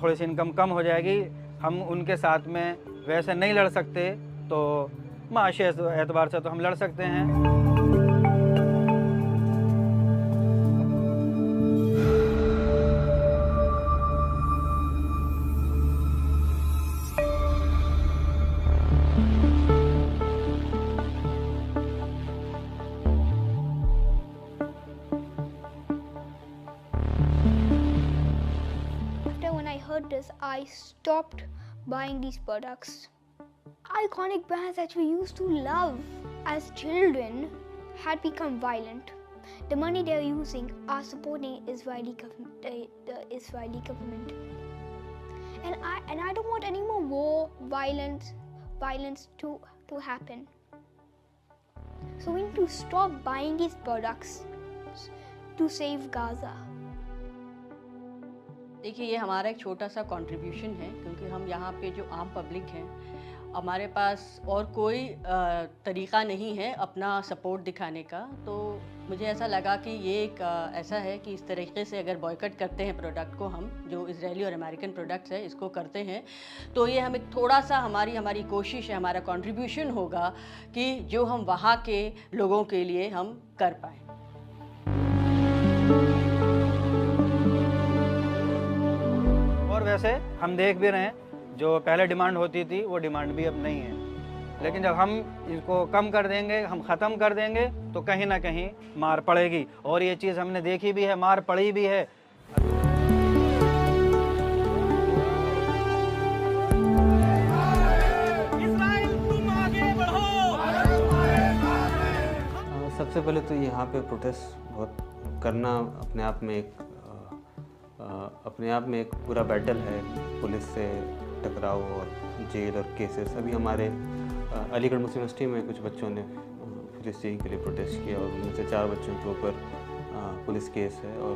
थोड़ी सी इनकम कम हो जाएगी, हम उनके साथ में वैसे नहीं लड़ सकते, तो माशी एतबार से तो हम लड़ सकते हैं। When I heard this, I stopped buying these products. Iconic brands that we used to love as children had become violent. The money they're using are supporting the Israeli government. And I don't want any more war, violence to happen. So we need to stop buying these products to save Gaza. देखिए, ये हमारा एक छोटा सा contribution है, क्योंकि हम यहाँ पे जो आम पब्लिक हैं, हमारे पास और कोई तरीक़ा नहीं है अपना सपोर्ट दिखाने का। तो मुझे ऐसा लगा कि ये एक ऐसा है कि इस तरीके से अगर बॉयकॉट करते हैं प्रोडक्ट को, हम जो इजरायली और अमेरिकन प्रोडक्ट्स है इसको करते हैं, तो ये हमें थोड़ा सा हमारी कोशिश है, हमारा कंट्रीब्यूशन होगा कि जो हम वहाँ के लोगों के लिए हम कर पाएँ। और वैसे हम देख भी रहे हैं, जो पहले डिमांड होती थी वो डिमांड भी अब नहीं है, लेकिन जब हम इसको कम कर देंगे, हम ख़त्म कर देंगे, तो कहीं ना कहीं मार पड़ेगी। और ये चीज़ हमने देखी भी है, मार पड़ी भी है। सबसे पहले तो यहाँ पे प्रोटेस्ट बहुत करना अपने आप में एक पूरा बैटल है। पुलिस से टकराव और जेल और केसेस। अभी हमारे अलीगढ़ मुस्लिम यूनिवर्सिटी में कुछ बच्चों ने पुलिस चेकिंग के लिए प्रोटेस्ट किया और उनमें से 4 बच्चों के ऊपर पुलिस केस है। और